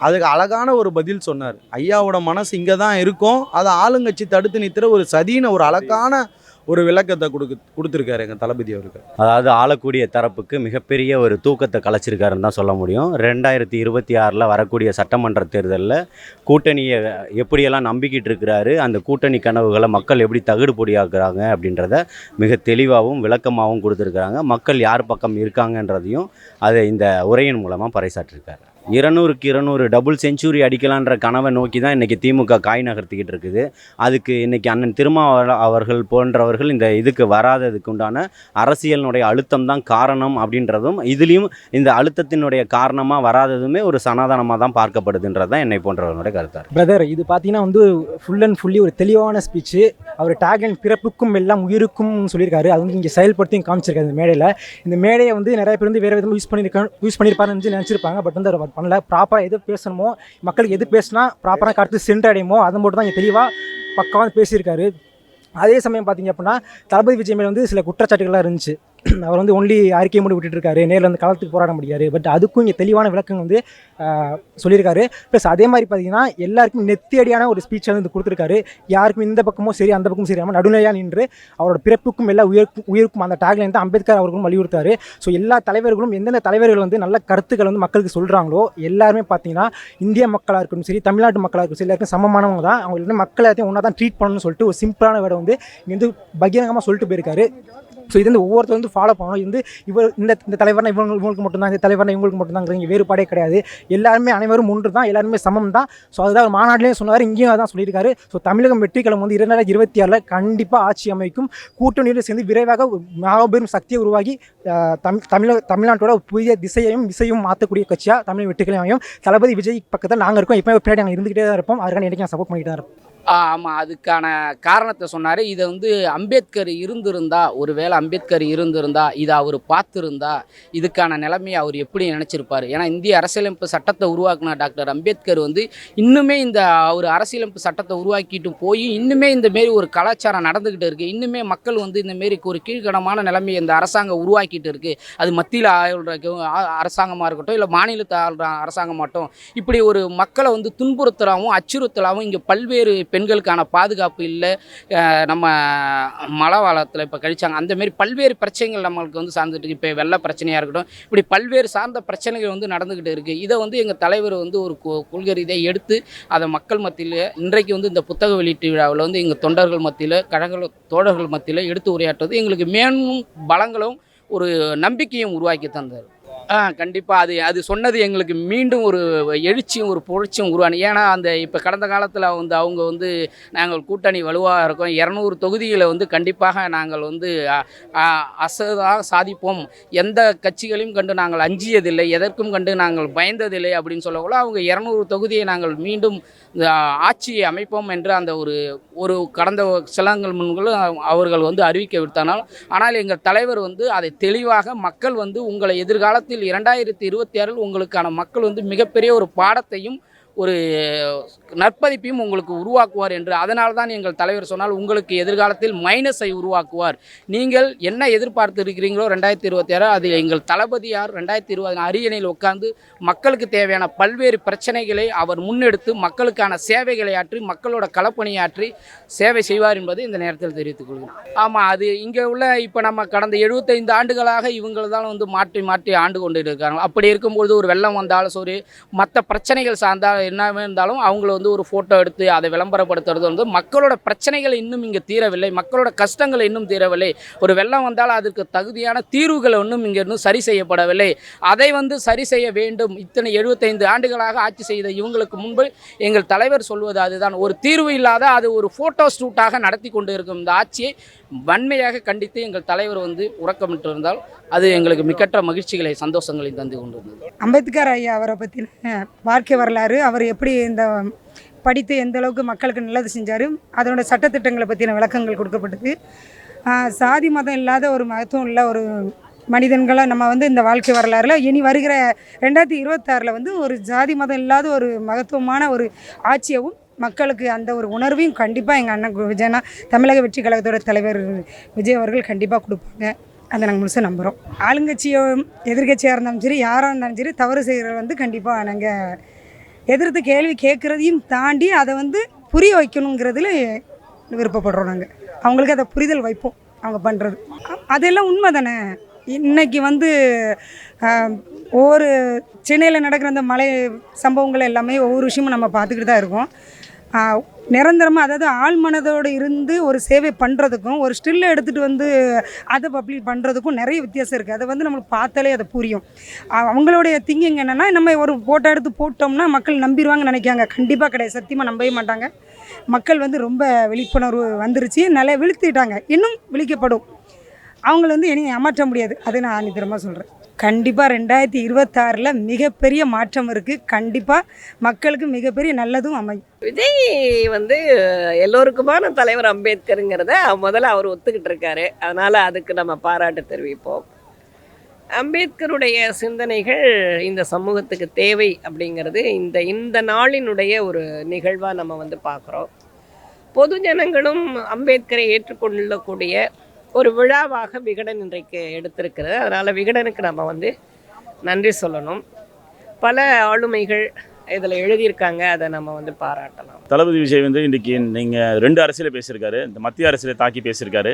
அதுக்கு அழகான ஒரு பதில் சொன்னார். ஐயாவோட மனசு இங்கே தான் இருக்கும், அதை ஆளுங்கட்சி தடுத்து நிறுத்துற ஒரு சதின்னு ஒரு அழகான ஒரு விளக்கத்தை கொடுத்துருக்காரு எங்கள் தளபதி அவர்கள். அதாவது ஆளக்கூடிய தரப்புக்கு மிகப்பெரிய ஒரு தூக்கத்தை கலைச்சிருக்காருன்னு தான் சொல்ல முடியும். 2026 வரக்கூடிய சட்டமன்ற தேர்தலில் கூட்டணியை எப்படியெல்லாம் நம்பிக்கிட்டு இருக்கிறாரு, அந்த கூட்டணி கனவுகளை மக்கள் எப்படி தகுடு பொடியாக்குறாங்க அப்படின்றத மிக தெளிவாகவும் விளக்கமாகவும் கொடுத்துருக்குறாங்க. மக்கள் யார் பக்கம் இருக்காங்கன்றதையும் அதை இந்த உரையின் மூலமாக பறைசாற்றிருக்காரு. 200க்கு 200 டபுள் செஞ்சுரி அடிக்கலான்ற கனவை நோக்கி தான் இன்றைக்கி திமுக காய் நகர்த்திக்கிட்டு இருக்குது. அதுக்கு இன்றைக்கி அண்ணன் திருமாவளவன் அவர்கள் போன்றவர்கள் இந்த இதுக்கு வராததுக்கு உண்டான அரசியலினுடைய அழுத்தம் தான் காரணம் அப்படின்றதும், இதுலேயும் இந்த அழுத்தத்தினுடைய காரணமாக வராததுமே ஒரு சனாதனமாக தான் பார்க்கப்படுதுன்றது தான் என்னை போன்றவர்களுடைய கருத்தார். பிரதர், இது பார்த்தீங்கன்னா வந்து ஃபுல் அண்ட் ஃபுல்லி ஒரு தெளிவான ஸ்பீச்சு. அவர் டேக்லைன் பிறப்புக்கும் எல்லாம் உயிருக்கும் சொல்லியிருக்காரு. அது வந்து இங்கே செயல்படுத்தியும் காமிச்சிருக்காரு. இந்த மேடையை வந்து நிறைய பேர் வந்து வேறு விதமாக யூஸ் பண்ணியிருப்பாருன்னு நினச்சிருப்பாங்க. பட் வந்து அவர் பண்ணல. ப்ராப்பராக எது பேசணுமோ, மக்களுக்கு எது பேசினா ப்ராப்பராக கருத்து சென்றடையுமோ அதை மட்டும் தான் இங்கே தெளிவாக பக்காவாக பேசியிருக்காரு. அதே சமயம் பார்த்தீங்க அப்படின்னா தளபதி விஜய் மேலே வந்து சில குற்றச்சாட்டுகள்லாம் இருந்துச்சு. அவர் வந்து ஒன்லி அறிக்கையை மட்டும் விட்டுட்டுருக்காரு, நேரில் வந்து களத்துக்கு போராட முடியாது. பட் அதுக்கும் இங்கே தெளிவான விளக்கம் வந்து சொல்லியிருக்காரு. ப்ளஸ் அதே மாதிரி பார்த்தீங்கன்னா எல்லாருக்கும் நெத்தியடியான ஒரு ஸ்பீச்சை வந்து கொடுத்துருக்காரு. யாருக்கும் இந்த பக்கமும் சரி அந்த பக்கமும் சரி நடுநிலையாக நின்று அவரோட பிறப்புக்கும் எல்லா உயிருக்கும் அந்த டேக்லைன் தான் அம்பேத்கர் அவர்களும் வலியுறுத்தாரு. ஸோ எல்லா தலைவர்களும் எந்தெந்த தலைவர்கள் வந்து நல்ல கருத்துக்கள் வந்து மக்களுக்கு சொல்கிறாங்களோ எல்லாருமே பார்த்தீங்கன்னா இந்திய மக்களாக இருக்கட்டும் சரி, தமிழ்நாட்டு மக்களாக இருக்கட்டும் சரி, எல்லாருக்கும் சமமானவங்க தான். அவங்க எல்லாரும் மக்கள் எல்லாத்தையும் ஒன்றா தான் ட்ரீட் பண்ணணும்னு சொல்லிட்டு ஒரு சிம்பிளான வேர்டை வந்து இங்கே வந்து பகிரங்கமாக சொல்லிட்டு போயிருக்காரு. ஸோ இது வந்து ஒவ்வொருத்தர் வந்து ஃபாலோ பண்ணணும். இது வந்து இந்த தலைவர்னா இவங்களுக்கு மட்டும்தான், இந்த தலைவர்னா இவங்களுக்கு மட்டும்தான், இங்கே வேறுபாடே கிடையாது. எல்லாருமே அனைவரும் ஒன்று தான், எல்லாருமே சமம் தான். ஸோ அதுதான் மாநாட்டிலையும் சொன்னார், இங்கேயும் அதான் சொல்லியிருக்காரு. ஸோ தமிழகம் வெற்றிக்கிழமை வந்து 2026 கண்டிப்பாக ஆட்சி அமைக்கும். கூட்டணியோடு சேர்ந்து விரைவாக மாபெரும் சக்தியை உருவாகி தமிழ்நாட்டோட புதிய திசையும் மாற்றக்கூடிய கட்சியாக தமிழ் வெற்றிக்கிழமையும் தளபதி விஜய் பக்கத்தில் நாங்கள் இருக்கோம். எப்போ பின்னாடி நாங்கள் இருந்துகிட்டே தான் இருப்போம். அதுக்கான இன்றைக்கி நான் சப்போர்ட் பண்ணிட்டு தான் இருப்போம். ஆமாம், அதுக்கான காரணத்தை சொன்னார். இதை வந்து அம்பேத்கர் இருந்திருந்தா, ஒருவேளை அம்பேத்கர் இருந்திருந்தா, இதை அவர் பார்த்துருந்தா இதுக்கான நிலைமையை அவர் எப்படி நினச்சிருப்பார்? ஏன்னா இந்திய அரசியலமைப்பு சட்டத்தை உருவாக்குன டாக்டர் அம்பேத்கர் வந்து இன்னுமே இந்த ஒரு அரசியலமைப்பு சட்டத்தை உருவாக்கிட்டு போய் இன்னுமே இந்தமாரி ஒரு கலாச்சாரம் நடந்துக்கிட்டு இருக்குது. இன்னுமே மக்கள் வந்து இந்தமாரி ஒரு கீழ்கணமான நிலைமையை இந்த அரசாங்கம் உருவாக்கிட்டு இருக்குது. அது மத்தியில் ஆளுற அரசாங்கமாக இருக்கட்டும், இல்லை மாநிலத்தை ஆளுற அரசாங்கமாகட்டும், இப்படி ஒரு மக்களை வந்து துன்புறுத்தலாகவும் அச்சுறுத்தலாகவும் இங்கே பல்வேறு பெண்களுக்கான பாதுகாப்பு இல்லை, நம்ம மலவாளத்தில் இப்போ கழிச்சாங்க, அந்தமாரி பல்வேறு பிரச்சனைகள் நம்மளுக்கு வந்து சார்ந்துட்டு இப்போ வெள்ள பிரச்சனையாக இருக்கட்டும், இப்படி பல்வேறு சார்ந்த பிரச்சனைகள் வந்து நடந்துக்கிட்டு இருக்குது. இதை வந்து எங்கள் தலைவர் வந்து ஒரு கொள்கை ரீதியாக எடுத்து அதை மக்கள் மத்தியில் இன்றைக்கு வந்து இந்த புத்தக வெளியீட்டு விழாவில் வந்து எங்கள் தொண்டர்கள் மத்தியில் கழக தோழர்கள் மத்தியில் எடுத்து உரையாற்றுவது எங்களுக்கு மேலும் பலங்களும் ஒரு நம்பிக்கையும் உருவாக்கி தந்தார். கண்டிப்பாக அது சொன்னது எங்களுக்கு மீண்டும் ஒரு எழுச்சியும் ஒரு புரட்சியும் உருவானு. ஏன்னா அந்த இப்போ கடந்த காலத்தில் வந்து அவங்க வந்து நாங்கள் கூட்டணி வலுவாக இருக்கோம், 200 தொகுதிகளை வந்து கண்டிப்பாக நாங்கள் வந்து அசதாக சாதிப்போம், எந்த கட்சிகளையும் கண்டு நாங்கள் அஞ்சியதில்லை, எதற்கும் கண்டு நாங்கள் பயந்ததில்லை அப்படின்னு சொல்லக்கூட அவங்க 200 தொகுதியை நாங்கள் மீண்டும் ஆட்சியை அமைப்போம் என்று அந்த ஒரு கடந்த சிலங்கள் முன்களும் அவர்கள் வந்து அறிவிக்க விட்டானால், ஆனால் எங்கள் தலைவர் வந்து அதை தெளிவாக மக்கள் வந்து உங்களை எதிர்காலத்தில் 2026 உங்களுக்கான மக்கள் வந்து மிகப்பெரிய ஒரு பாடத்தையும் ஒரு நற்பதிப்பையும் உங்களுக்கு உருவாக்குவார் என்று. அதனால் தான் எங்கள் தலைவர் சொன்னால் உங்களுக்கு எதிர்காலத்தில் மைனஸை உருவாக்குவார். நீங்கள் என்ன எதிர்பார்த்து இருக்கிறீங்களோ 2026 அது எங்கள் தளபதியார் 2020 அரியணையில் உட்கார்ந்து மக்களுக்கு தேவையான பல்வேறு பிரச்சனைகளை அவர் முன்னெடுத்து மக்களுக்கான சேவைகளை ஆற்றி மக்களோட களப்பணியாற்றி சேவை செய்வார் என்பதை இந்த நேரத்தில் தெரிவித்துக் கொள்கிறேன். ஆமாம், அது இங்கே உள்ள இப்போ நம்ம கடந்த 75 ஆண்டுகளாக இவங்கள் தான் வந்து மாற்றி மாற்றி ஆண்டு கொண்டு இருக்காங்க. அப்படி இருக்கும்போது ஒரு வெள்ளம் வந்தாலும் சரி, மற்ற பிரச்சனைகள் சார்ந்தால் என்னவே இருந்தாலும் அவங்கள வந்து ஒரு ஃபோட்டோ எடுத்து அதை விளம்பரப்படுத்துறது வந்து மக்களோட பிரச்சனைகள் இன்னும் இங்கே தீரவில்லை, மக்களோட கஷ்டங்கள் இன்னும் தீரவில்லை. ஒரு வெள்ளம் வந்தால் அதற்கு தகுதியான தீர்வுகள் இன்னும் இங்கே இன்னும் சரி செய்யப்படவில்லை. அதை வந்து சரி செய்ய வேண்டும். இத்தனை 75 ஆண்டுகளாக ஆட்சி செய்த இவங்களுக்கு முன்பு எங்கள் தலைவர் சொல்வது அதுதான். ஒரு தீர்வு இல்லாத அது ஒரு ஃபோட்டோ ஷூட்டாக நடத்தி கொண்டு இருக்கும் இந்த ஆட்சியை வன்மையாக கண்டித்து எங்கள் தலைவர் வந்து உறக்கமிட்டு இருந்தால் அது எங்களுக்கு மிக்கற்ற மகிழ்ச்சிகளை சந்தோஷங்களை தந்து கொண்டிருந்தது. அம்பேத்கர் ஐயா அவரை பற்றின வாழ்க்கை வரலாறு, அவர் எப்படி இந்த படித்து எந்த அளவுக்கு மக்களுக்கு நல்லது செஞ்சார், அதனோட சட்டத்திட்டங்களை பற்றின விளக்கங்கள் கொடுக்கப்பட்டது. சாதி மதம் இல்லாத ஒரு மகத்துவம் உள்ள ஒரு மனிதன்களை நம்ம வந்து இந்த வாழ்க்கை வரலாறுல இனி வருகிற 2026 வந்து ஒரு ஜாதி மதம் இல்லாத ஒரு மகத்துவமான ஒரு ஆட்சியவும் மக்களுக்கு அந்த ஒரு உணர்வையும் கண்டிப்பாக எங்கள் அண்ணன் விஜயனா தமிழக வெற்றி கழகத்தோட தலைவர் விஜய் அவர்கள் கண்டிப்பாக கொடுப்பாங்க. அதை நாங்கள் முழுசாக நம்புகிறோம். ஆளுங்கட்சியோ எதிர்கட்சியாக இருந்தாலும் சரி, யாராக இருந்தாலும் சரி, தவறு செய்கிறது வந்து கண்டிப்பாக நாங்கள் எதிர்த்து கேள்வி கேட்குறதையும் தாண்டி அதை வந்து புரிய வைக்கணுங்கிறதுல விருப்பப்படுறோம். நாங்கள் அவங்களுக்கு அதை புரிதல் வைப்போம். அவங்க பண்ணுறது அதெல்லாம் உண்மை தானே. இன்றைக்கி வந்து ஒவ்வொரு சென்னையில் நடக்கிற அந்த மலை சம்பவங்கள் எல்லாமே ஒவ்வொரு விஷயமும் நம்ம பார்த்துக்கிட்டு தான் இருக்கோம். நிரந்தரமாக, அதாவது ஆள் மனதோடு இருந்து ஒரு சேவை பண்ணுறதுக்கும் ஒரு ஸ்டில்லை எடுத்துகிட்டு வந்து அதை பப்ளிக் பண்ணுறதுக்கும் நிறைய வித்தியாசம் இருக்குது. அதை வந்து நம்மளுக்கு பார்த்தாலே அதை புரியும். அவங்களுடைய திங்கிங் என்னென்னா, நம்ம ஒரு ஃபோட்டோ எடுத்து போட்டோம்னா மக்கள் நம்பிடுவாங்கன்னு நினைக்காங்க. கண்டிப்பாக கிடையாது. சத்தியமாக நம்பவே மாட்டாங்க. மக்கள் வந்து ரொம்ப விழிப்புணர்வு வந்துருச்சு, நல்லா விழித்துட்டாங்க. இன்னும் விழிக்கப்படும். அவங்கள வந்து இனி ஏமாற்ற முடியாது. அது நான் ஆணித்தரமாக சொல்கிறேன். கண்டிப்பாக 2026 மிகப்பெரிய மாற்றம் இருக்குது. கண்டிப்பாக மக்களுக்கு மிகப்பெரிய நல்லதும் அமையும். விஜய் வந்து எல்லோருக்குமான தலைவர் அம்பேத்கருங்கிறத முதல்ல அவர் ஒத்துக்கிட்டு இருக்காரு. அதனால் அதுக்கு நம்ம பாராட்டு தெரிவிப்போம். அம்பேத்கருடைய சிந்தனைகள் இந்த சமூகத்துக்கு தேவை அப்படிங்கிறது இந்த நாளினுடைய ஒரு நிகழ்வாக நம்ம வந்து பார்க்குறோம். பொது ஜனங்களும் அம்பேத்கரை ஏற்றுக்கொள்ளக்கூடிய ஒரு விழாவாக விகடன் இன்றைக்கு எடுத்திருக்கிறது. அதனால் விகடனுக்கு நம்ம வந்து நன்றி சொல்லணும். பல ஆளுமைகள் இதில் எழுதியிருக்காங்க, அதை நம்ம வந்து பாராட்டலாம். தளபதி விஜய் வந்து இன்றைக்கி நீங்கள் 2 அரசியலை பேசியிருக்காரு. இந்த மத்திய அரசியலை தாக்கி பேசியிருக்காரு,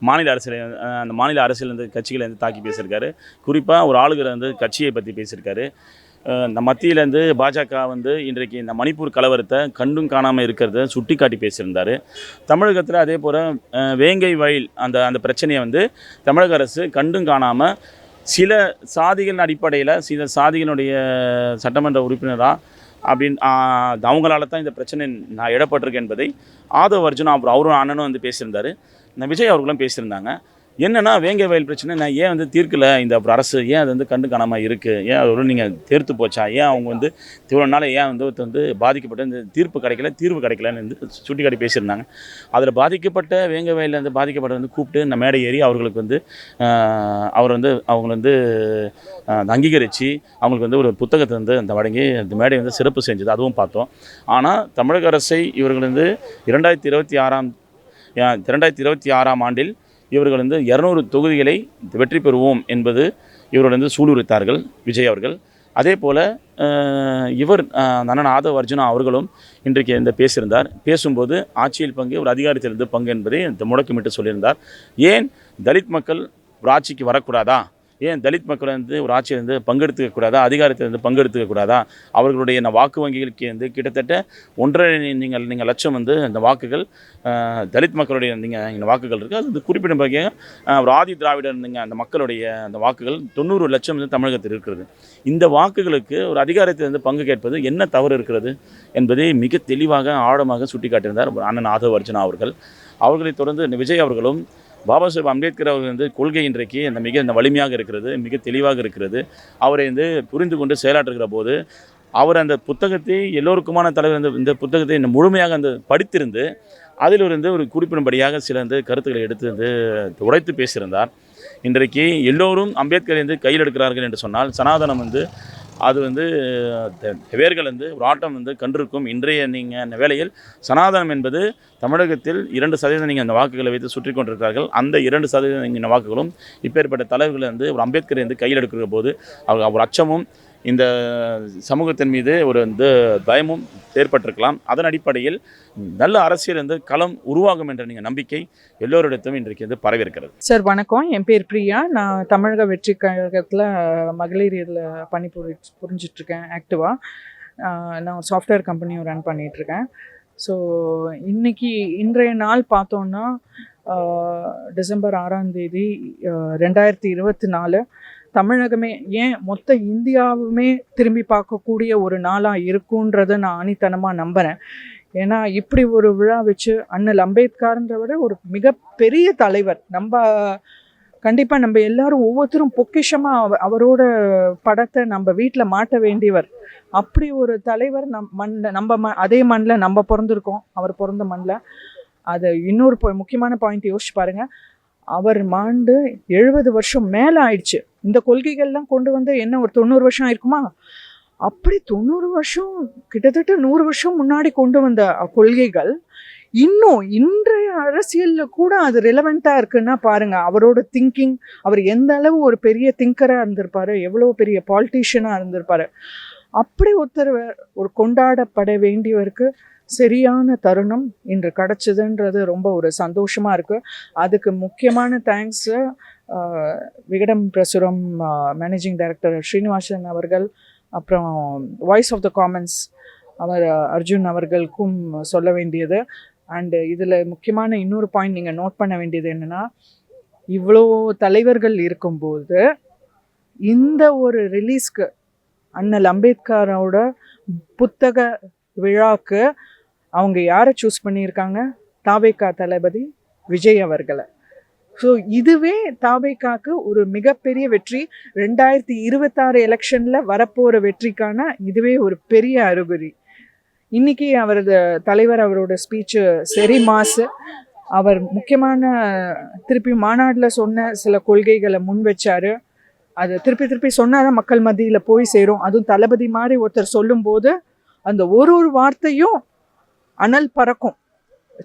மாநில அரசியலை, அந்த மாநில அரசியல் வந்து கட்சிகளை வந்து தாக்கி பேசியிருக்காரு. குறிப்பாக ஒரு ஆளுகிற வந்து கட்சியை பற்றி பேசியிருக்காரு. இந்த மத்தியிலேருந்து பாஜக வந்து இன்றைக்கு இந்த மணிப்பூர் கலவரத்தை கண்டும் காணாமல் இருக்கிறத சுட்டி காட்டி பேசியிருந்தார். தமிழகத்தில் அதே போல் வேங்கை வயல் அந்த பிரச்சனையை வந்து தமிழக அரசு கண்டும் காணாமல் சில சாதிகளின் அடிப்படையில் சில சாதிகளுடைய சட்டமன்ற உறுப்பினராக அப்படின்னு அவங்களால தான் இந்த பிரச்சனை நான் இடப்பட்டிருக்கு என்பதை ஆதவ் அர்ஜுனா அவரும் அண்ணனும் வந்து பேசியிருந்தார். விஜய் அவர்களும் பேசியிருந்தாங்க. என்னென்னா வேங்கை வயல் பிரச்சனை நான் ஏன் வந்து தீர்க்கலை, இந்த அரசு ஏன் அது வந்து கண்டு காணாமல் இருக்குது, ஏன் அதோட நீங்கள் தேர்த்து போச்சா, ஏன் அவங்க வந்து இவ்வளோ நாள் ஏன் வந்து பாதிக்கப்பட்ட இந்த தீர்வு கிடைக்கலன்னு வந்து சுட்டிக்காட்டி பேசியிருந்தாங்க. அதில் பாதிக்கப்பட்ட வேங்கை வயலில் வந்து பாதிக்கப்பட்ட வந்து கூப்பிட்டு இந்த மேடை ஏறி அவர்களுக்கு வந்து அவங்க வந்து அங்கீகரித்து அவங்களுக்கு வந்து ஒரு புத்தகத்தை வந்து அந்த வழங்கி அந்த மேடை வந்து சிறப்பு செஞ்சது, அதுவும் பார்த்தோம். ஆனால் தமிழக அரசை இவர்கள் வந்து 2026 ஆண்டில் இவர்கள் வந்து 200 தொகுதிகளை வெற்றி பெறுவோம் என்பது இவர்கள் வந்து சூளுரைத்தார்கள் விஜய் அவர்கள். அதே போல் இவர் அண்ணன் ஆதவ் அர்ஜுனா அவர்களும் இன்றைக்கு இந்த பேசியிருந்தார். பேசும்போது ஆட்சியில் பங்கு ஒரு அதிகாரத்திலிருந்து பங்கு என்பதை முடக்கமிட்டு சொல்லியிருந்தார். ஏன் தலித் மக்கள் ஒரு ஆட்சிக்கு வரக்கூடாதா, ஏன் தலித் மக்கள் வந்து ஒரு ஆட்சியிலேருந்து பங்கெடுத்துக்கக்கூடாதா, அதிகாரத்திலிருந்து பங்கெடுத்துக்கக்கூடாதா, அவர்களுடைய வாக்கு வங்கிகளுக்கு வந்து கிட்டத்தட்ட 1.5 லட்சம் வந்து அந்த வாக்குகள் தலித் மக்களுடைய நீங்கள் வாக்குகள் இருக்குது. அது வந்து குறிப்பிடும் வகையாக ஒரு ஆதி திராவிடர் அந்த மக்களுடைய அந்த வாக்குகள் 90 லட்சம் வந்து தமிழகத்தில் இருக்கிறது. இந்த வாக்குகளுக்கு ஒரு அதிகாரத்திலிருந்து பங்கு கேட்பது என்ன தவறு இருக்கிறது என்பதை மிக தெளிவாக ஆழமாக சுட்டி காட்டியிருந்தார் அண்ணன் ஆதவ் அர்ஜுனா அவர்கள். அவர்களைத் தொடர்ந்து விஜய் அவர்களும் பாபா சாஹேப் அம்பேத்கர் அவர்கள் வந்து கொள்கை இன்றைக்கு இந்த வலிமையாக இருக்கிறது, மிக தெளிவாக இருக்கிறது. அவரை வந்து புரிந்து கொண்டு செயலாற்றுகிற போது அவர் அந்த புத்தகத்தை எல்லோருக்குமான தலைவர் இந்த புத்தகத்தை முழுமையாக படித்திருந்து அதில் ஒரு குறிப்பிடும்படியாக சில கருத்துக்களை எடுத்து உடைத்து பேசியிருந்தார். இன்றைக்கு எல்லோரும் அம்பேத்கரை கையில் எடுக்கிறார்கள் என்று சொன்னால் சனாதனம் அது வேர்கள் ஒரு ஆட்டம் கண்டிருக்கும். இன்றைய நீங்கள் வேளையில் சனாதனம் என்பது தமிழகத்தில் 2% அந்த வாக்குகளை வைத்து சுற்றி கொண்டிருக்கிறார்கள். அந்த 2% வாக்குகளும் இப்பேற்பட்ட தலைவர்கள் ஒரு அம்பேத்கரை கையில் எடுக்கிற போது அவர் அச்சமும் இந்த சமூகத்தின் மீது ஒரு பயமும் ஏற்பட்டிருக்கலாம். அதன் அடிப்படையில் நல்ல அரசியல் களம் உருவாகும் என்ற நம்பிக்கை எல்லோரிடத்தும் இன்றைக்கு பரவியிருக்கிறது. சார் வணக்கம், என் பேர் பிரியா. நான் தமிழக வெற்றி கழகத்தில் மகளிர் இதில் புரிஞ்சிட்ருக்கேன் ஆக்டிவாக. நான் ஒரு சாஃப்ட்வேர் கம்பெனியும் ரன் பண்ணிகிட்ருக்கேன். ஸோ இன்றைய நாள் பார்த்தோன்னா டிசம்பர் 6ஆம் தேதி 2024 தமிழகமே ஏன் மொத்த இந்தியாவுமே திரும்பி பார்க்கக்கூடிய ஒரு நாளாக இருக்குன்றதை நான் ஆணித்தனமாக நம்புகிறேன். ஏன்னா இப்படி ஒரு விழா வச்சு அண்ணல் அம்பேத்கர்ன்ற விட ஒரு மிகப்பெரிய தலைவர், கண்டிப்பாக நம்ம எல்லாரும் ஒவ்வொருத்தரும் பொக்கிஷமாக அவரோட படத்தை நம்ம வீட்டில் மாட்ட வேண்டியவர். அப்படி ஒரு தலைவர் அதே மண்ணில் நம்ம பிறந்திருக்கோம், அவர் பிறந்த மண்ணில். அது இன்னொரு முக்கியமான பாயிண்ட் யோசிச்சு பாருங்கள். அவர் மாண்டு 70 வருஷம் மேலே ஆயிடுச்சு. இந்த கொள்கைகள்லாம் கொண்டு வந்து என்ன ஒரு 90 வருஷம் ஆயிருக்குமா? அப்படி 90 வருஷம், கிட்டத்தட்ட 100 வருஷம் முன்னாடி கொண்டு வந்த கொள்கைகள் இன்னும் இன்றைய அரசியலில் கூட அது ரெலவெண்ட்டாக இருக்குன்னா பாருங்கள். அவரோட திங்கிங், அவர் எந்த அளவு ஒரு பெரிய திங்கராக இருந்திருப்பார், எவ்வளோ பெரிய பாலிட்டிஷியனாக இருந்திருப்பார். அப்படி ஒருத்தர் ஒரு கொண்டாடப்பட வேண்டியவருக்கு சரியான தருணம் இன்று கிடச்சிதுன்றது ரொம்ப ஒரு சந்தோஷமாக இருக்குது. அதுக்கு முக்கியமான தேங்க்ஸு விகடன் பிரசுரம் மேனேஜிங் டைரக்டர் ஸ்ரீனிவாசன் அவர்கள், அப்புறம் வாய்ஸ் ஆஃப் த காமன்ஸ் அவர் அர்ஜுன் அவர்களுக்கும் சொல்ல வேண்டியது. அண்டு இதில் முக்கியமான இன்னொரு பாயிண்ட் நீங்கள் நோட் பண்ண வேண்டியது என்னென்னா, இவ்வளோ தலைவர்கள் இருக்கும்போது இந்த ஒரு ரிலீஸ்க்கு அண்ணல் அம்பேத்கரோட புத்தக விழாக்கு அவங்க யாரை சூஸ் பண்ணியிருக்காங்க? தாவேகா தளபதி விஜய் அவர்களை. ஸோ இதுவே தாவேகாக்கு ஒரு மிகப்பெரிய வெற்றி. 2026 எலெக்ஷனில் வரப்போகிற வெற்றிக்கான இதுவே ஒரு பெரிய அறிகுறி. இன்றைக்கி அவரது தலைவர் அவரோட ஸ்பீச்சு சரி மாசு. அவர் முக்கியமான திருப்பி மாநாட்டில் சொன்ன சில கொள்கைகளை முன் வச்சார். அதை திருப்பி சொன்னால் தான் மக்கள் மத்தியில் போய் சேரும். அதுவும் தளபதி மாதிரி ஒருத்தர் சொல்லும்போது அந்த ஒரு வார்த்தையும் அனல் பறக்கும்.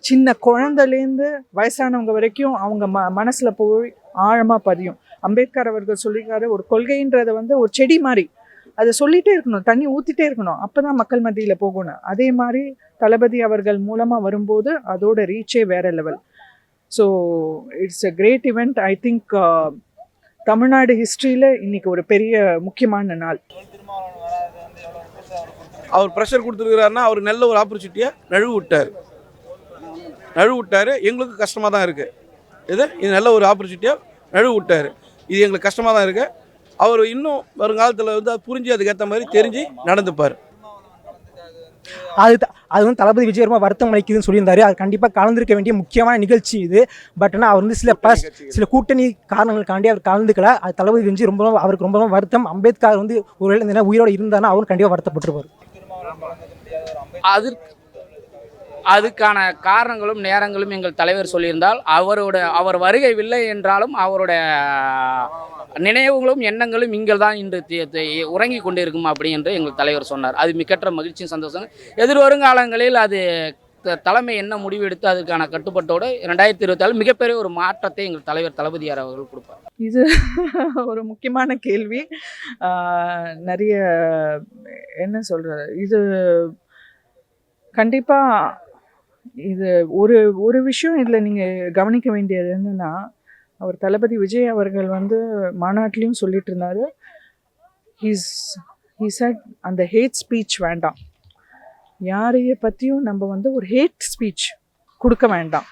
சின்ன குழந்தைலேருந்து வயசானவங்க வரைக்கும் அவங்க மனசில் போய் ஆழமாக பதியும். அம்பேத்கர் அவர்கள் சொல்லியிருக்காரு, ஒரு கொள்கைன்றதை ஒரு செடி மாதிரி அதை சொல்லிகிட்டே இருக்கணும், தண்ணி ஊற்றிட்டே இருக்கணும், அப்போ தான் மக்கள் மத்தியில் போகணும். அதே மாதிரி தளபதி அவர்கள் மூலமாக வரும்போது அதோட ரீச்சே வேறு level. So it's a great event. I think Tamil Nadu ஹிஸ்ட்ரியில் இன்றைக்கி ஒரு பெரிய முக்கியமான நாள். அவர் ப்ரெஷர் கொடுத்துருக்கிறாருன்னா அவர் நல்ல ஒரு ஆப்பர்ச்சுனிட்டியை நழுவு விட்டார். எங்களுக்கு கஷ்டமாக தான் இருக்குது. இது நல்ல ஒரு ஆப்பர்ச்சுனிட்டியாக நழுவு விட்டார். இது எங்களுக்கு கஷ்டமாக தான் இருக்குது. அவர் இன்னும் வருங்காலத்தில் அது புரிஞ்சு அதுக்கேற்ற மாதிரி தெரிஞ்சு நடந்துப்பார். அது தளபதி விஜய் ரொம்ப வருத்தம் அளிக்குதுன்னு சொல்லியிருந்தாரு. அது கண்டிப்பாக கலந்துருக்க வேண்டிய முக்கியமான நிகழ்ச்சி இது. பட் ஆனால் அவர் சில கூட்டணி காரணங்களுக்காண்டி அவர் கலந்துக்கல. அது தளபதி விஜய் அவருக்கு ரொம்ப வருத்தம். அம்பேத்கர் ஒரு உயிரோடு இருந்தாருன்னா அவரும் கண்டிப்பாக வருத்தப்பட்டிருப்பார். அதுக்கான காரணங்களும் நேரங்களும் எங்கள் தலைவர் சொல்லியிருந்தால் அவர் வருகையில்லை என்றாலும் அவருடைய நினைவுகளும் எண்ணங்களும் இங்கே தான் இன்று உறங்கி கொண்டிருக்கும் அப்படி என்று எங்கள் தலைவர் சொன்னார். அது மிகற்ற மகிழ்ச்சியும் சந்தோஷம். எதிர்வருங்காலங்களில் அது தலைமை என்ன முடிவு எடுத்து அதுக்கான கட்டுப்பாட்டோடு 2024 மிகப்பெரிய ஒரு மாற்றத்தை எங்கள் தலைவர் தளபதியார் அவர்கள் கொடுப்பார். இது ஒரு முக்கியமான கேள்வி. நிறைய என்ன சொல்கிறது, இது கண்டிப்பாக இது ஒரு விஷயம் இதில் நீங்கள் கவனிக்க வேண்டியது என்னென்னா, அவர் தளபதி விஜய் அவர்கள் மாநாட்டிலையும் சொல்லிட்டு இருந்தார், he said அந்த ஹேட் ஸ்பீச் வேண்டாம், யாரைய பற்றியும் நம்ம ஒரு ஹேட் ஸ்பீச் கொடுக்க வேண்டாம்.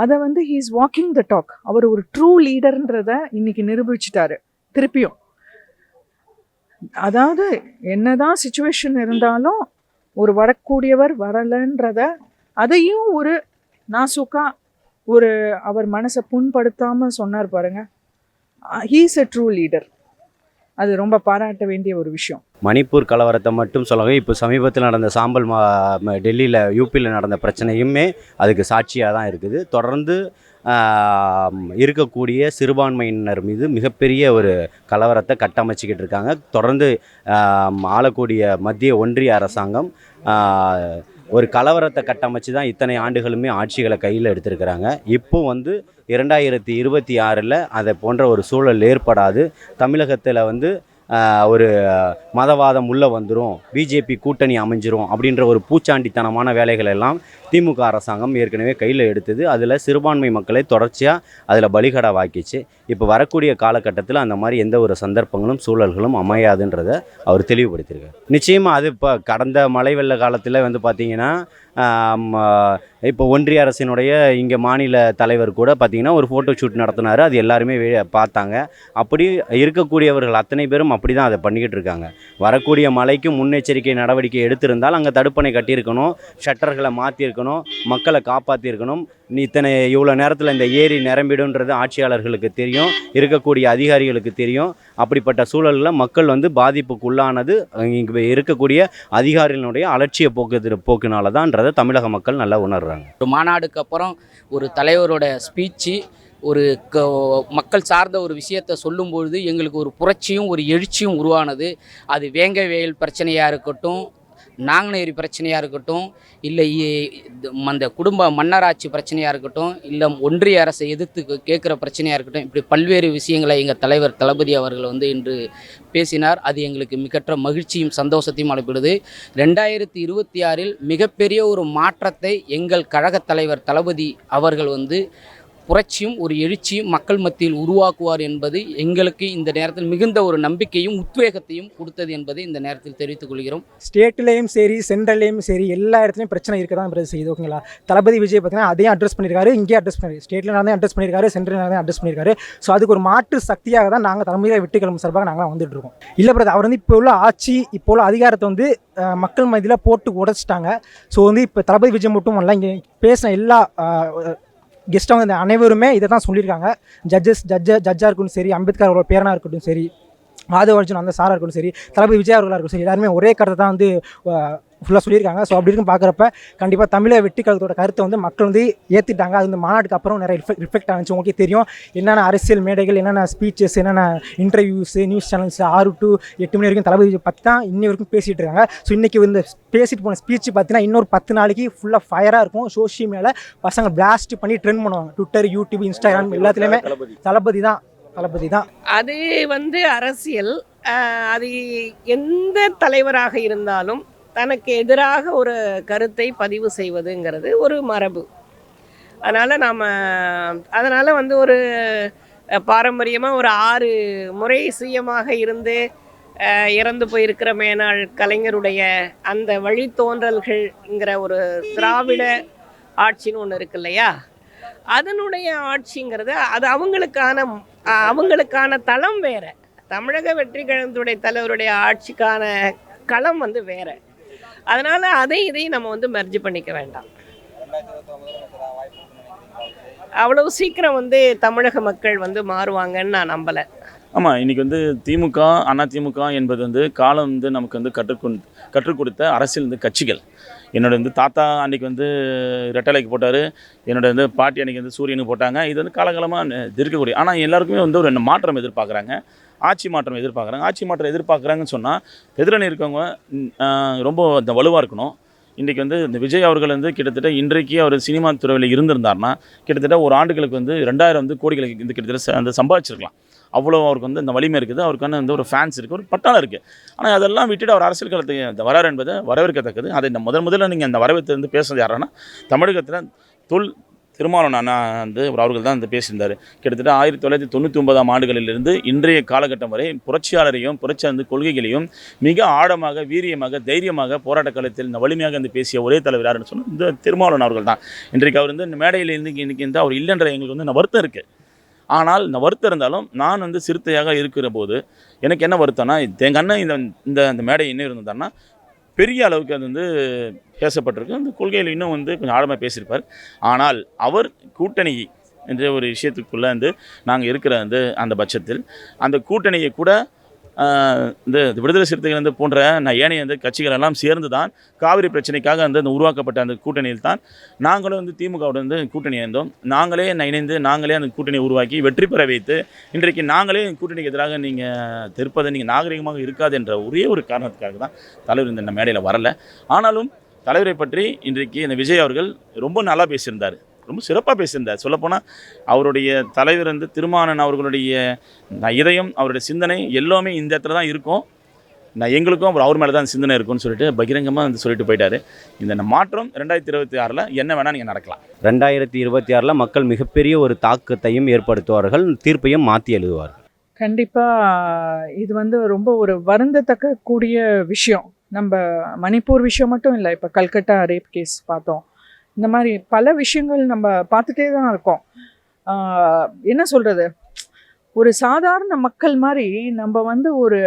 அதை he is walking the talk. அவர் ஒரு ட்ரூ லீடர்ன்றதை இன்னைக்கு நிரூபிச்சிட்டாரு திருப்பியும். அதாவது என்னதான் சிச்சுவேஷன் இருந்தாலும் ஒரு வரக்கூடியவர் வரலைன்றத அதையும் ஒரு நாசுக்கா அவர் மனசை புண்படுத்தாமல் சொன்னார் பாருங்க. He is a true leader. அது ரொம்ப பாராட்ட வேண்டிய ஒரு விஷயம். மணிப்பூர் கலவரத்தை மட்டும் சொல்லவே, இப்போ சமீபத்தில் நடந்த சாம்பல் டெல்லியில் யூபியில் நடந்த பிரச்சனையுமே அதுக்கு சாட்சியாக தான் இருக்குது. தொடர்ந்து இருக்கக்கூடிய சிறுபான்மையினர் மீது மிகப்பெரிய ஒரு கலவரத்தை கட்டமைச்சிக்கிட்டு இருக்காங்க. தொடர்ந்து ஆளக்கூடிய மத்திய ஒன்றிய அரசாங்கம் ஒரு கலவரத்தை கட்டமைச்சு தான் இத்தனை ஆண்டுகளுமே ஆட்சிகளை கையில் எடுத்திருக்கிறாங்க. இப்போ 2026 அதை போன்ற ஒரு சூழல் ஏற்படாது. தமிழகத்தில் ஒரு மதவாதம் உள்ளே வந்துடும், பிஜேபி கூட்டணி அமைஞ்சிரும் அப்படின்ற ஒரு பூச்சாண்டித்தனமான வேலைகள் எல்லாம் திமுக அரசாங்கம் ஏற்கனவே கையில் எடுத்தது. அதில் சிறுபான்மை மக்களை தொடர்ச்சியாக அதில் பலிகடா வாக்கிச்சு. இப்போ வரக்கூடிய காலகட்டத்தில் அந்த மாதிரி எந்த ஒரு சந்தர்ப்பங்களும் சூழல்களும் அமையாதுன்றதை அவர் தெளிவுபடுத்தியிருக்கார். நிச்சயமாக அது இப்போ கடந்த மழை வெள்ள காலத்தில் பார்த்திங்கன்னா, இப்போ ஒன்றிய அரசினுடைய இங்கே மாநில தலைவர் கூட பார்த்திங்கன்னா ஒரு ஃபோட்டோ ஷூட் நடத்தினார். அது எல்லாருமே பார்த்தாங்க. அப்படி இருக்கக்கூடியவர்கள் அத்தனை பேரும் அப்படி தான் அதை பண்ணிக்கிட்டு இருக்காங்க. வரக்கூடிய மழைக்கு முன்னெச்சரிக்கை நடவடிக்கை எடுத்திருந்தால் அங்கே தடுப்பணை கட்டியிருக்கணும், ஷட்டர்களை மாற்றியிருக்கணும், மக்களை காப்பாற்றியிருக்கணும். இவ்வளோ நேரத்தில் இந்த ஏரி நிரம்பிடுன்றது ஆட்சியாளர்களுக்கு தெரியும், இருக்கக்கூடிய அதிகாரிகளுக்கு தெரியும். அப்படிப்பட்ட சூழலில் மக்கள் பாதிப்புக்குள்ளானது இங்கே இருக்கக்கூடிய அதிகாரிகளுடைய அலட்சிய போக்குனால தான்ன்றதை தமிழக மக்கள் நல்லா உணர்றாங்க. ஒரு மாநாடுக்கு அப்புறம் ஒரு தலைவரோட ஸ்பீச்சு ஒரு மக்கள் சார்ந்த ஒரு விஷயத்தை சொல்லும்பொழுது எங்களுக்கு ஒரு புரட்சியும் ஒரு எழுச்சியும் உருவானது. அது வேங்கை வயல் பிரச்சனையாக இருக்கட்டும், நாங்குநேரி பிரச்சனையாக இருக்கட்டும், இல்லை அந்த குடும்ப மன்னராட்சி பிரச்சனையாக இருக்கட்டும், இல்லை ஒன்றிய அரசை எதிர்த்து கேட்குற பிரச்சனையாக இருக்கட்டும், இப்படி பல்வேறு விஷயங்களை எங்கள் தலைவர் தளபதி அவர்கள் வந்து இன்று பேசினார். அது எங்களுக்கு மிகற்ற மகிழ்ச்சியும் சந்தோஷத்தையும் அளிக்கிறது. 2026 மிகப்பெரிய ஒரு மாற்றத்தை எங்கள் கழகத் தலைவர் தளபதி அவர்கள் வந்து புரட்சியும் ஒரு எழுச்சியும் மக்கள் மத்தியில் உருவாக்குவார் என்பது எங்களுக்கு இந்த நேரத்தில் மிகுந்த ஒரு நம்பிக்கையும் உத்வேகத்தையும் கொடுத்தது என்பதை இந்த நேரத்தில் தெரிவித்துக் கொள்கிறோம். ஸ்டேட்லேயும் சரி சென்ட்ரல்லையும் சரி எல்லா இடத்துலையும் பிரச்சனை இருக்க தான் பிரதர் செய்யுது. ஓகேங்களா, தளபதி விஜய் பார்த்தீங்கன்னா அதையும் அட்ரஸ் பண்ணியிருக்காரு, இங்கேயும் அட்ரஸ் பண்ணியிருக்காரு, ஸ்டேட்டில் நடந்தே அட்ரஸ் பண்ணியிருக்காரு, சென்ட்ரல் நடந்தே அட்ரஸ் பண்ணியிருக்காரு. ஸோ அதுக்கு ஒரு மாற்று சக்தியாக தான் நாங்கள் தலைமையாக வெற்றிக்கிழமை சார்பாக நாங்கள் வந்துட்டு இருக்கோம். இல்லை பிரதர், அவர் வந்து இப்போ உள்ள ஆட்சி இப்போ உள்ள அதிகாரத்தை வந்து மக்கள் மத்தியில் போட்டு உடைச்சிட்டாங்க. ஸோ வந்து இப்போ தளபதி விஜய் மட்டும் இல்லை, இங்கே பேசின எல்லா கெஸ்ட்டாக வந்து அனைவருமே இதை தான் சொல்லியிருக்காங்க. ஜட்ஜாக இருக்கட்டும் சரி, அம்பேத்கர் அவரோட பேரனாக இருக்கட்டும் சரி, ஆதவ அர்ஜுன் அந்த சாராக இருக்கட்டும் சரி, தளபதி விஜய் அவர்களாக இருக்கட்டும் சரி, எல்லாருமே ஒரே கருத்தை தான் வந்து ஃபுல்லாக சொல்லியிருக்காங்க. ஸோ அப்படி இருக்கும் பார்க்குறப்ப கண்டிப்பாக தமிழக வெற்றிக்கழகத்தோட கருத்தை வந்து மக்கள் வந்து ஏற்றிட்டாங்க. அது இந்த மாநாட்டுக்கு அப்புறம் நிறைய ரிஃப்ளெக்ட் ஆனிச்சு. உங்களுக்கே தெரியும் என்னென்ன அரசியல் மேடைகள், என்னென்ன ஸ்பீச்சஸ், என்னென்ன இன்டர்வியூஸு, நியூஸ் சேனல்ஸ் 6 to 8 மணி வரைக்கும் தளபதி பற்றி தான் இன்னி வரைக்கும் பேசிகிட்டு இருக்காங்க. ஸோ இன்றைக்கி இந்த பேசிட்டு போன ஸ்பீச் பார்த்தீங்கன்னா இன்னொரு 10 நாளைக்கு ஃபுல்லாக ஃபயராக இருக்கும். சோஷியல் மீடியாவில் பசங்க பிளாஸ்ட் பண்ணி ட்ரெண்ட் பண்ணுவாங்க. ட்விட்டர், யூடியூப், இன்ஸ்டாகிராம் எல்லாத்துலேயுமே தளபதி தான். அது வந்து அரசியல். அது எந்த தலைவராக இருந்தாலும் தனக்கு எதிராக ஒரு கருத்தை பதிவு செய்வதுங்கிறது ஒரு மரபு. அதனால் வந்து ஒரு பாரம்பரியமாக ஒரு 6 முறை சிஎம்மாக இருந்து இறந்து போயிருக்கிற மேனாள் கலைஞருடைய அந்த வழித்தோன்றல்கள்ங்கிற ஒரு திராவிட ஆட்சின்னு ஒன்று இருக்கு இல்லையா, அதனுடைய ஆட்சிங்கிறது அது அவங்களுக்கான தளம் வேறு. தமிழக வெற்றி கழகத்துடைய தலைவருடைய ஆட்சிக்கான களம் வந்து வேறு. அதனால் இதையும் நம்ம வந்து மெர்ஜ் பண்ணிக்க வேண்டாம். அவ்வளவு சீக்கிரம் வந்து தமிழக மக்கள் வந்து மாறுவாங்கன்னு நான் நம்பலை. ஆமாம், இன்றைக்கி வந்து திமுக, அதிமுக என்பது வந்து காலம் வந்து நமக்கு வந்து கற்றுக் கொடுத்த அரசியல் வந்து கட்சிகள். என்னோட வந்து தாத்தா அன்றைக்கி வந்து ரெட்டலைக்கு போட்டார், என்னோட வந்து பாட்டி அன்றைக்கி வந்து சூரியனுக்கு போட்டாங்க. இது வந்து காலகாலமாக இருக்கக்கூடிய, ஆனால் எல்லாருக்குமே வந்து ஒரு மாற்றம் எதிர்பார்க்குறாங்க, ஆட்சி மாற்றம் எதிர்பார்க்குறாங்க. ஆட்சி மாற்றம் எதிர்பார்க்குறாங்கன்னு சொன்னால் எதிரணி இருக்கவங்க ரொம்ப அந்த வலுவாக இருக்கணும். இன்றைக்கி வந்து இந்த விஜய் அவர்கள் வந்து கிட்டத்தட்ட இன்றைக்கு அவர் சினிமா துறையில் இருந்திருந்தார்னா கிட்டத்தட்ட ஒரு ஆண்டுகளுக்கு வந்து 2000 வந்து கோடிகளுக்கு இந்த கிட்டத்தட்ட அந்த சம்பாதிச்சிருக்கலாம். அவ்வளோ அவருக்கு வந்து அந்த வலிமை இருக்குது, அவருக்கான வந்து ஒரு ஃபேன்ஸ் இருக்குது, ஒரு பட்டாளம் இருக்குது. ஆனால் அதெல்லாம் விட்டுட்டு அவர் அரசியல் களத்துக்கு இந்த வரார் என்பதை வரவேற்கத்தக்கது. அதை இந்த முதல்ல நீங்கள் அந்த வரவேற்று வந்து பேசுறது யாருன்னா தமிழகத்தில் திருமாவளவன் அண்ணா வந்து அவர்கள் தான் வந்து பேசியிருந்தார். கிட்டத்தட்ட 1999 ஆண்டுகளிலிருந்து இன்றைய காலகட்டம் வரை புரட்சியாளரையும் புரட்சி கொள்கைகளையும் மிக ஆழமாக, வீரியமாக, தைரியமாக போராட்ட காலத்தில் இந்த வலிமையாக வந்து பேசிய ஒரே தலைவர் யாருன்னு சொன்னால் இந்த திருமாவளவன் அவர்கள் தான். இன்றைக்கு அவர் வந்து இந்த மேடையில் இன்றைக்கி அவர் இல்லைன்ற எங்களுக்கு வந்து இந்த வருத்தம் இருக்குது. ஆனால் இந்த வருத்தம் இருந்தாலும் நான் வந்து சிறுத்தையாக இருக்கிற போது எனக்கு என்ன வருத்தம்னா, எங்கள் அண்ணன் இந்த மேடை என்ன இருந்ததுன்னா பெரிய அளவுக்கு அது வந்து பேசப்பட்டிருக்கு. அந்த கொள்கையில் இன்னும் வந்து கொஞ்சம் ஆழமாக பேசியிருப்பார். ஆனால் அவர் கூட்டணி என்ற ஒரு விஷயத்துக்குள்ளே வந்து நாங்கள் இருக்கிற வந்து அந்த பட்சத்தில் அந்த கூட்டணியை கூட இந்த விடுதலை சிறுத்தைகள் வந்து போன்ற ஏனைய வந்து கட்சிகள் எல்லாம் சேர்ந்து தான் காவிரி பிரச்சனைக்காக அந்த உருவாக்கப்பட்ட அந்த கூட்டணியில் தான் நாங்களும் வந்து திமுகவோட வந்து கூட்டணி இருந்தோம். நாங்களே இணைந்து நாங்களே அந்த கூட்டணியை உருவாக்கி வெற்றி பெற வைத்து இன்றைக்கு நாங்களே கூட்டணிக்கு எதிராக நீங்கள் திருப்பதை நீங்கள் நாகரிகமாக இருக்காது என்ற ஒரே ஒரு காரணத்துக்காக தான் தலைவர் இந்த மேடையில் வரலை. ஆனாலும் தலைவரை பற்றி இன்றைக்கு இந்த விஜய் அவர்கள் ரொம்ப நல்லா பேசியிருந்தார், ரொம்ப சிறப்பாக பேசியிருந்தார். சொல்லப்போனால் அவருடைய தலைவர் வந்து திருமாவளவன் அவர்களுடைய இதயம், அவருடைய சிந்தனை எல்லாமே இந்த இடத்துல தான் இருக்கும். எங்களுக்கும் அவர் மேலே தான் சிந்தனை இருக்கும்னு சொல்லிட்டு பகிரங்கமாக வந்து சொல்லிட்டு போயிட்டார். இந்த மாற்றம் 2026 என்ன வேணால் நீங்கள் நடக்கலாம். 2026 மக்கள் மிகப்பெரிய ஒரு தாக்கத்தையும் ஏற்படுத்துவார்கள், தீர்ப்பையும் மாற்றி எழுதுவார்கள். கண்டிப்பாக இது வந்து ரொம்ப ஒரு வருந்தத்தக்க கூடிய விஷயம். நம்ம மணிப்பூர் விஷயம் மட்டும் இல்லை, இப்போ கல்கட்டா ரேப் கேஸ் பார்த்தோம். இந்த மாதிரி பல விஷயங்கள் நம்ம பார்த்துட்டே தான் இருக்கோம். என்ன சொல்கிறது, ஒரு சாதாரண மக்கள் மாதிரி நம்ம வந்து ஒரு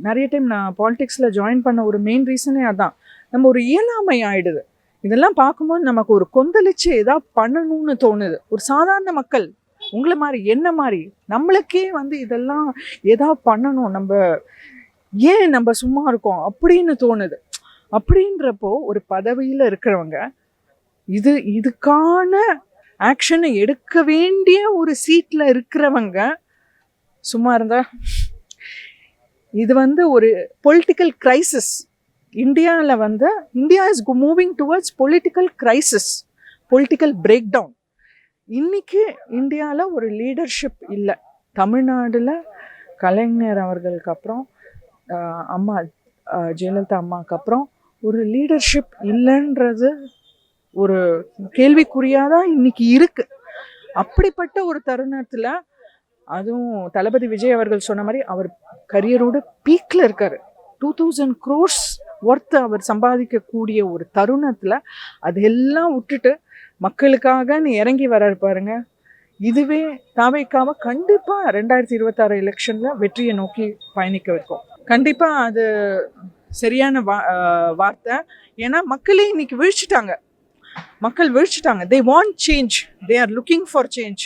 நிறைய டைம் நான் பாலிடிக்ஸில் ஜாயின் பண்ண ஒரு மெயின் ரீசனே அதான். நம்ம ஒரு இயலாமை ஆகிடுது. இதெல்லாம் பார்க்கும்போது நமக்கு ஒரு கொந்தளிச்சு எதாவது பண்ணணும்னு தோணுது. ஒரு சாதாரண மக்கள் உங்களை மாதிரி என்ன மாதிரி நம்மளுக்கே வந்து இதெல்லாம் எதாவது பண்ணணும், நம்ம ஏன் நம்ம சும்மா இருக்கோம் அப்படின்னு தோணுது. அப்படின்றப்போ ஒரு பதவியில் இருக்கிறவங்க இதுக்கான ஆக்ஷனை எடுக்க வேண்டிய ஒரு சீட்டில் இருக்கிறவங்க சும்மா இருந்தா இது வந்து ஒரு பொலிட்டிக்கல் கிரைசிஸ். இந்தியாவில் வந்து India is moving towards political crisis, political breakdown. இன்றைக்கி இந்தியாவில் ஒரு லீடர்ஷிப் இல்லை. தமிழ்நாட்டில் கலைஞர் அவர்களுக்கு அப்புறம் அம்மா ஜெயலலிதா அம்மாவுக்கு அப்புறம் ஒரு லீடர்ஷிப் இல்லைன்றது ஒரு கேள்விக்குறியாக தான் இன்றைக்கி இருக்குது. அப்படிப்பட்ட ஒரு தருணத்தில் அதுவும் தளபதி விஜய் அவர்கள் சொன்ன மாதிரி அவர் கரியரோட பீக்கில் இருக்கார். 2000 crores ஒர்த்து அவர் சம்பாதிக்கக்கூடிய ஒரு தருணத்தில் அதெல்லாம் விட்டுட்டு மக்களுக்காக நீ இறங்கி வர்றாரு பாருங்க. இதுவே தாவேக்காவை கண்டிப்பாக 2026 எலெக்ஷனில் வெற்றியை நோக்கி பயணிக்க வைக்கும். கண்டிப்பாக அது சரியான வார்த்தை. ஏன்னா மக்களே இன்னைக்கு மக்கள் வீழ்ச்சிட்டாங்க. They want change, they are looking for change.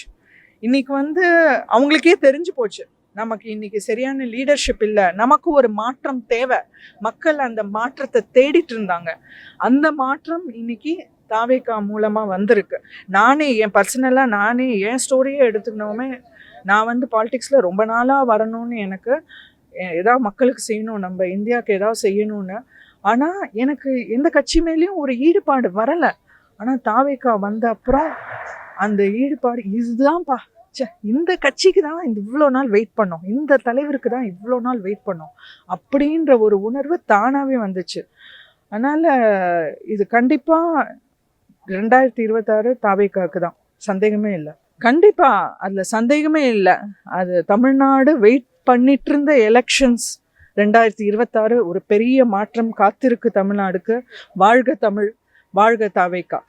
இன்னைக்கு வந்து அவங்களுக்கே தெரிஞ்சு போச்சு, நமக்கு இன்னைக்கு சரியான லீடர்ஷிப் இல்லை, நமக்கு ஒரு மாற்றம் தேவை. மக்கள் அந்த மாற்றத்தை தேடிட்டு இருந்தாங்க. அந்த மாற்றம் இன்னைக்கு தாவேக்கா மூலமாக வந்திருக்கு. நானே என் ஸ்டோரியே எடுத்துக்கணுமே, நான் வந்து பாலிடிக்ஸில் ரொம்ப நாளாக வரணும்னு, எனக்கு ஏதாவது மக்களுக்கு செய்யணும், நம்ம இந்தியாவுக்கு ஏதாவது செய்யணும்னு. ஆனால் எனக்கு எந்த கட்சி மேலேயும் ஒரு ஈடுபாடு வரலை. ஆனால் தாவேக்கா வந்த அப்புறம் அந்த ஈடுபாடு, இதுதான்ப்பா, இந்த கட்சிக்கு தான் இவ்வளோ நாள் வெயிட் பண்ணோம், இந்த தலைவருக்கு தான் இவ்வளோ நாள் வெயிட் பண்ணோம் அப்படின்ற ஒரு உணர்வு தானாகவே வந்துச்சு. அதனால் இது கண்டிப்பாக 2026 தாவேக்காவுக்கு தான், சந்தேகமே இல்லை. கண்டிப்பாக அதில் சந்தேகமே இல்லை. அது தமிழ்நாடு வெயிட் பண்ணிட்டு இருந்த எலெக்ஷன்ஸ் 2026 ஒரு பெரிய மாற்றம் காத்திருக்கு தமிழ்நாடுக்கு. வாழ்க தமிழ், வாழ்க தாவேக்கா.